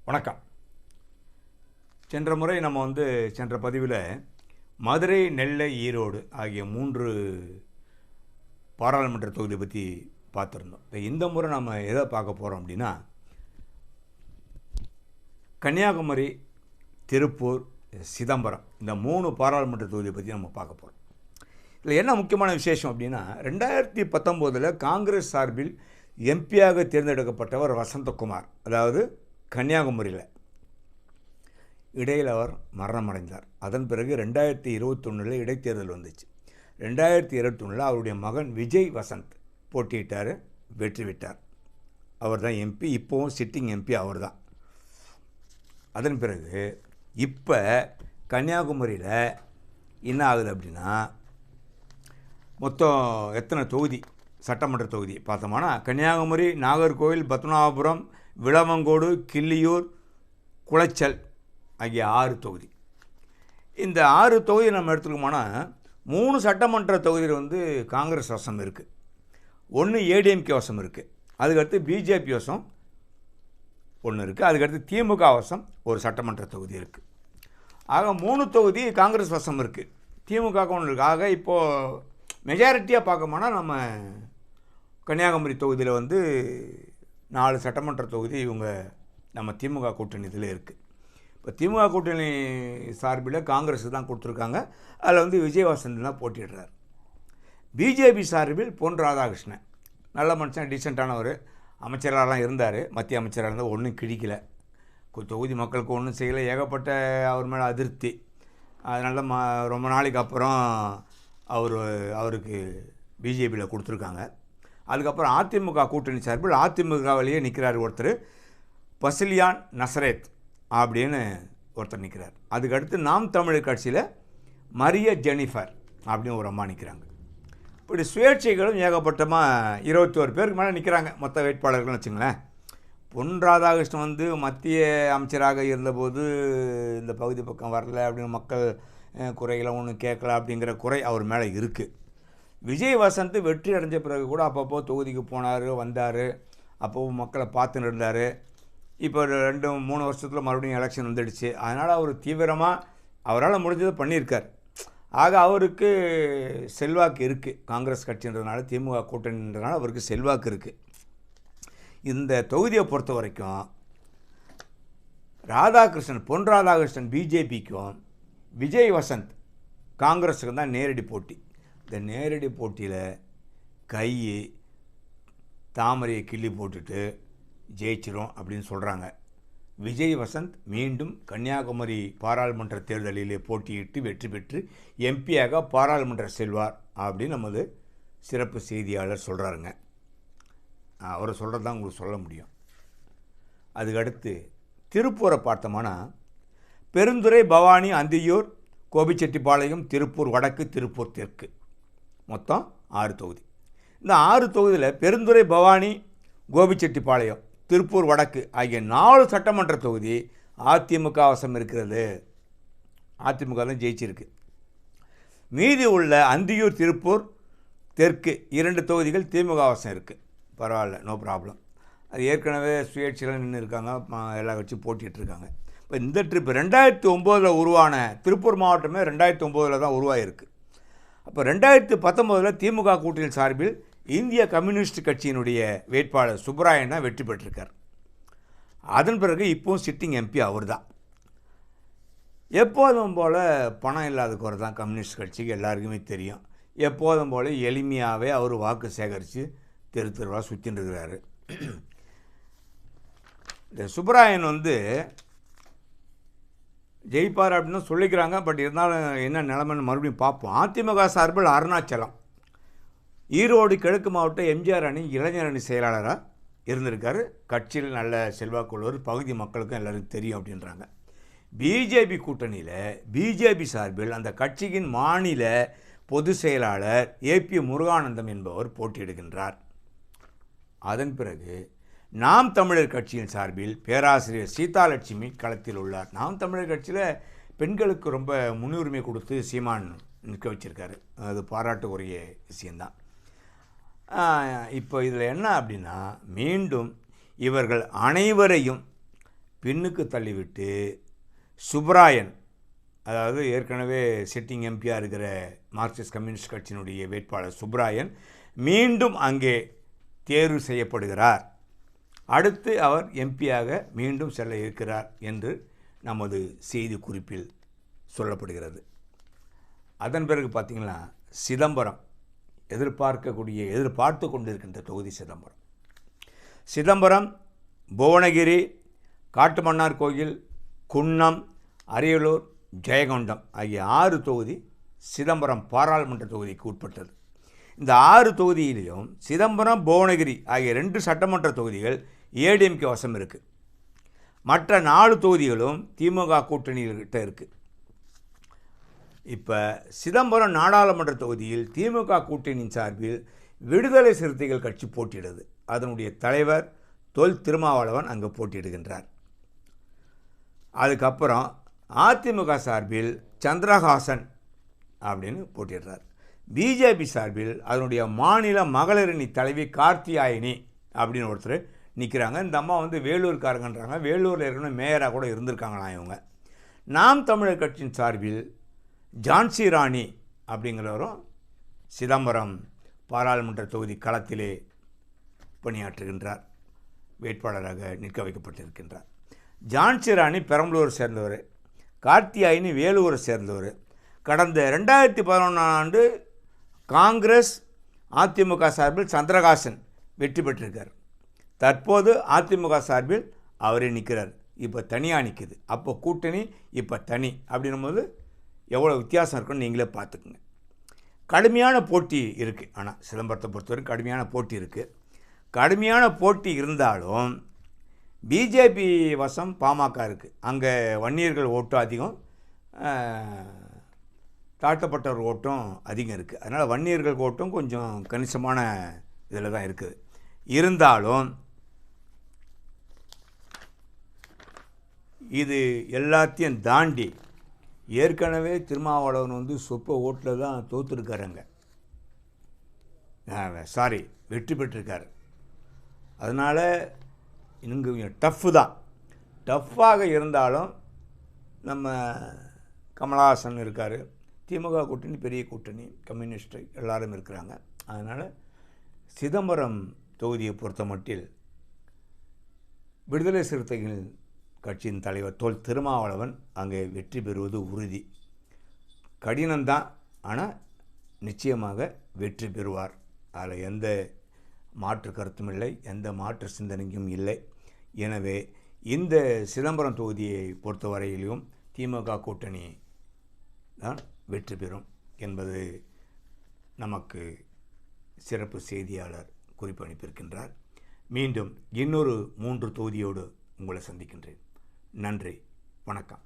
வணக்கம். சென்ற முறை நம்ம சென்ற பதிவில் மதுரை, நெல்லை, ஈரோடு ஆகிய 3 பாராளுமன்ற தொகுதி பற்றி பார்த்துருந்தோம். இந்த முறை நம்ம எதை பார்க்க போகிறோம் அப்படின்னா, கன்னியாகுமரி, திருப்பூர், சிதம்பரம் இந்த 3 பாராளுமன்ற தொகுதியை பற்றி நம்ம பார்க்க போகிறோம். இதில் என்ன முக்கியமான விசேஷம் அப்படின்னா, 2019 காங்கிரஸ் சார்பில் எம்பியாக தேர்ந்தெடுக்கப்பட்டவர் வசந்தகுமார். அதாவது கன்னியாகுமரியில். இடையில் அவர் மரணம் அடைந்தார். அதன் பிறகு 2021 இடைத்தேர்தல் வந்துச்சு. 2021 அவருடைய மகன் விஜய் வசந்த் போட்டியிட்டார், வெற்றி விட்டார். அவர் தான் எம்பி. இப்போவும் சிட்டிங் எம்பி அவர் தான். அதன் பிறகு இப்போ கன்னியாகுமரியில் என்ன ஆகுது அப்படின்னா, மொத்தம் எத்தனை தொகுதி, சட்டமன்ற தொகுதி பார்த்தோம்னா, கன்னியாகுமரி, நாகர்கோவில், பத்மநாபபுரம், விளவங்கோடு, கிள்ளியூர், குளச்சல் ஆகிய 6 தொகுதி. இந்த 6 தொகுதி நம்ம எடுத்துக்கோம்னா, 3 சட்டமன்ற தொகுதியில் காங்கிரஸ் வசம் இருக்குது. 1 ஏடிஎம்கே வசம் இருக்குது. அதுக்கடுத்து பிஜேபி வசம் 1 இருக்குது. அதுக்கடுத்து திமுக வசம் ஒரு சட்டமன்ற தொகுதி இருக்குது. ஆக 3 தொகுதி காங்கிரஸ் வசம் இருக்குது. திமுக 1 இருக்குது. ஆக இப்போது மெஜாரிட்டியாக பார்க்கோம்னா, நம்ம கன்னியாகுமரி தொகுதியில் 4 சட்டமன்ற தொகுதி இவங்க நம்ம திமுக கூட்டணி இதில் இருக்குது. இப்போ திமுக கூட்டணி சார்பில் காங்கிரஸ் தான் கொடுத்துருக்காங்க. அதில் விஜய் வசந்த் தான் போட்டிடுறார். பிஜேபி சார்பில் பொன் ராதாகிருஷ்ணன், நல்ல மனுஷன், டீசெண்டானவர், அமைச்சராகலாம் இருந்தார். மத்திய அமைச்சராக இருந்தால் ஒன்றும் கிழிக்கலை. தொகுதி மக்களுக்கு ஒன்றும் செய்யலை. ஏகப்பட்ட அவர் மேலே அதிருப்தி. அதனால் ரொம்ப நாளைக்கு அப்புறம் அவருக்கு பிஜேபியில் கொடுத்துருக்காங்க. அதுக்கப்புறம் அதிமுக கூட்டணி சார்பில் அதிமுகவிலேயே நிற்கிறார் ஒருத்தர், பசிலியான் நசரேத் அப்படின்னு ஒருத்தர் நிற்கிறார். அதுக்கடுத்து நாம் தமிழர் கட்சியில் மரிய ஜெனிஃபர் அப்படின்னு ஒரு அம்மா நிற்கிறாங்க. இப்படி சுயேட்சைகளும் ஏகப்பட்டமாக 21 பேருக்கு மேலே நிற்கிறாங்க மொத்த வேட்பாளர்கள்னு வச்சுங்களேன். பொன் ராதாகிருஷ்ணன் மத்திய அமைச்சராக இருந்தபோது இந்த பகுதி பக்கம் வரல அப்படின்னு மக்கள் குறைகளை ஒன்றும் கேட்கல அப்படிங்கிற குறை அவர் மேலே இருக்குது. விஜய் வசந்த் வெற்றி அடைஞ்ச பிறகு கூட அப்பப்போ தொகுதிக்கு போனார், வந்தார், அப்போது மக்களை பார்த்துன்னு இருந்தார். இப்போ 2-3 வருஷத்தில் மறுபடியும் எலெக்ஷன் வந்துடுச்சு. அதனால் அவர் தீவிரமாக அவரால் முடிஞ்சதை பண்ணியிருக்கார். ஆக அவருக்கு செல்வாக்கு இருக்குது. காங்கிரஸ் கட்சின்றதுனால, திமுக கூட்டணின்றதுனால அவருக்கு செல்வாக்கு இருக்குது. இந்த தொகுதியை பொறுத்த வரைக்கும் பொன் ராதாகிருஷ்ணன் பிஜேபிக்கும், விஜய் வசந்த் காங்கிரஸுக்கு தான் நேரடி போட்டி. இந்த நேரடி போட்டியில் தாமரையை கிள்ளி போட்டுட்டு ஜெயிச்சிரும் அப்படின்னு சொல்கிறாங்க. விஜய் வசந்த் மீண்டும் கன்னியாகுமரி பாராளுமன்ற தேர்தலிலே போட்டியிட்டு வெற்றி பெற்று எம்பியாக பாராளுமன்றம் செல்வார் அப்படின்னு நமது சிறப்பு செய்தியாளர் சொல்கிறாருங்க. அவரை சொல்கிறது தான் உங்களுக்கு சொல்ல முடியும். அதுக்கடுத்து திருப்பூரை பார்த்தோம்னா, பெருந்துறை, பவானி, அந்தியூர், கோபிச்செட்டிப்பாளையம், திருப்பூர் வடக்கு, திருப்பூர் தெற்கு, மொத்தம் 6 தொகுதி. இந்த 6 தொகுதியில் பெருந்துறை, பவானி, கோபிச்செட்டிப்பாளையம், திருப்பூர் வடக்கு ஆகிய 4 சட்டமன்ற தொகுதி அதிமுக வசம் இருக்கிறது. அதிமுக தான் ஜெயிச்சிருக்கு. மீதி உள்ள அந்தியூர், திருப்பூர் தெற்கு 2 தொகுதிகள் திமுக வசம் இருக்குது. பரவாயில்ல, நோ ப்ராப்ளம். அது ஏற்கனவே சுயேட்சையில் நின்று இருக்காங்க, எல்லா கட்சியும் போட்டிகிட்ருக்காங்க. இப்போ இந்த ட்ரிப் 2009 உருவான திருப்பூர் மாவட்டமே 2009 தான் உருவாகிருக்கு. அப்போ 2019 திமுக கூட்டணி சார்பில் இந்திய கம்யூனிஸ்ட் கட்சியினுடைய வேட்பாளர் சுப்பராயன் தான் வெற்றி பெற்றிருக்கார். அதன் பிறகு இப்போவும் சிட்டிங் எம்பி அவர் தான். எப்போதும் போல் பணம் இல்லாத குறை தான் கம்யூனிஸ்ட் கட்சிக்கு எல்லாருக்குமே தெரியும். எப்போதும் போல் எளிமையாகவே அவர் வாக்கு சேகரித்து தெருவாக சுற்றின்னு இருக்கிறாரு. இந்த சுப்பராயன் ஜெயிப்பார் அப்படின்னு சொல்லிக்கிறாங்க. பட் இருந்தாலும் என்ன நிலைமைன்னு மறுபடியும் பார்ப்போம். அதிமுக சார்பில் அருணாச்சலம், ஈரோடு கிழக்கு மாவட்ட எம்ஜிஆர் அணி இளைஞர் அணி செயலாளராக இருந்திருக்காரு. கட்சியில் நல்ல செல்வாக்குள்ளவர், பகுதி மக்களுக்கும் எல்லாருக்கும் தெரியும் அப்படின்றாங்க. பிஜேபி கூட்டணியில் பிஜேபி சார்பில் அந்த கட்சியின் மாநில பொதுச் செயலாளர் ஏபி முருகானந்தம் என்பவர் போட்டியிடுகின்றார். அதன் பிறகு நாம் தமிழர் கட்சியின் சார்பில் பேராசிரியர் சீதாலட்சுமி களத்தில் உள்ளார். நாம் தமிழர் கட்சியில் பெண்களுக்கு ரொம்ப முன்னுரிமை கொடுத்து சீமான் நிற்க வச்சிருக்காரு. அது பாராட்டுக்குரிய விஷயந்தான். இப்போ இதில் என்ன அப்படின்னா, மீண்டும் இவர்கள் அனைவரையும் பின்னுக்கு தள்ளிவிட்டு சுப்ராயன், அதாவது ஏற்கனவே சிட்டிங் எம்பியாக இருக்கிற மார்க்சிஸ்ட் கம்யூனிஸ்ட் கட்சியினுடைய வேட்பாளர் சுப்ராயன் மீண்டும் அங்கே தேர்வு செய்யப்படுகிறார். அடுத்து அவர் எம்பியாக மீண்டும் செல்ல இருக்கிறார் என்று நமது செய்தி குறிப்பில் சொல்லப்படுகிறது. அதன் பிறகு பார்த்திங்கன்னா சிதம்பரம், எதிர்பார்த்து கொண்டிருக்கின்ற தொகுதி சிதம்பரம், புவனகிரி, காட்டுமன்னார் கோயில், குன்னம், அரியலூர், ஜெயங்கொண்டம் ஆகிய 6 தொகுதி சிதம்பரம் பாராளுமன்ற தொகுதிக்கு உட்பட்டது. இந்த 6 தொகுதியிலையும் சிதம்பரம், புவனகிரி ஆகிய 2 சட்டமன்ற தொகுதிகள் ஏடிஎம்கே வசம் இருக்குது. மற்ற 4 தொகுதிகளும் திமுக கூட்டணிகிட்ட இருக்குது. இப்போ சிதம்பரம் நாடாளுமன்ற தொகுதியில் திமுக கூட்டணியின் சார்பில் விடுதலை சிறுத்தைகள் கட்சி போட்டியிடுது. அதனுடைய தலைவர் தொல் திருமாவளவன் அங்கே போட்டியிடுகின்றார். அதுக்கப்புறம் அதிமுக சார்பில் சந்திரஹாசன் அப்படின்னு போட்டியிடுறார். பிஜேபி சார்பில் அதனுடைய மாநில மகளிரணி தலைவி கார்த்தியாயினி அப்படின்னு ஒருத்தர் நிற்கிறாங்க. இந்த அம்மா வேலூர்காரங்கன்றாங்க. வேலூரில் இருக்கணும் மேயராக கூட இருந்திருக்காங்களாம் இவங்க. நாம் தமிழர் கட்சியின் சார்பில் ஜான்சி ராணி அப்படிங்கிறவரும் சிதம்பரம் பாராளுமன்ற தொகுதி களத்திலே பணியாற்றுகின்றார். வேட்பாளராக நிற்க வைக்கப்பட்டிருக்கின்றார். ஜான்சி ராணி பெரம்பலூரை சேர்ந்தவர், கார்த்தியாயினி வேலூரை சேர்ந்தவர். கடந்த 2011 ஆண்டு காங்கிரஸ் அதிமுக சார்பில் சந்திரகாசன் வெற்றி பெற்றிருக்கார். தற்போது அதிமுக சார்பில் அவரே நிற்கிறார். இப்போ தனியாக நிற்குது. அப்போ கூட்டணி, இப்போ தனி அப்படின்னும்போது எவ்வளோ வித்தியாசம் இருக்குன்னு நீங்களே பார்த்துக்குங்க. கடுமையான போட்டி இருக்குது. ஆனால் சிதம்பரத்தை பொறுத்தவரை கடுமையான போட்டி இருக்குது. கடுமையான போட்டி இருந்தாலும் பிஜேபி வசம் பாமக இருக்குது. அங்கே வன்னியர்கள் ஓட்டும் அதிகம், தாழ்த்தப்பட்டவர் ஓட்டும் அதிகம் இருக்குது. அதனால் வன்னியர்கள் ஓட்டும் கொஞ்சம் கணிசமான இதில் தான் இருக்குது. இருந்தாலும் இது எல்லாத்தையும் தாண்டி ஏற்கனவே திருமாவளவன் சொற்ப ஓட்டில் தான் தோற்றுருக்காருங்க. வெற்றி பெற்றிருக்காரு. அதனால் இன்னும் கொஞ்சம் டஃப்பாக இருந்தாலும் நம்ம கமலஹாசன் இருக்கார். திமுக கூட்டணி பெரிய கூட்டணி, கம்யூனிஸ்ட் எல்லாரும் இருக்கிறாங்க. அதனால் சிதம்பரம் தொகுதியை பொறுத்த மட்டில் விடுதலை சிறுத்தைகள் கட்சியின் தலைவர் தொல் திருமாவளவன் அங்கே வெற்றி பெறுவது உறுதி. கடினம்தான், ஆனால் நிச்சயமாக வெற்றி பெறுவார். அதில் எந்த மாற்று கருத்தும் இல்லை, எந்த மாற்று சிந்தனையும் இல்லை. எனவே இந்த சிதம்பரம் தொகுதியை பொறுத்தவரையிலும் திமுக கூட்டணி தான் வெற்றி பெறும் என்பது நமக்கு சிறப்பு செய்தியாளர் குறிப்பு அனுப்பியிருக்கின்றார். மீண்டும் இன்னொரு 3 தொகுதியோடு உங்களை சந்திக்கின்றேன். நன்றி, வணக்கம்.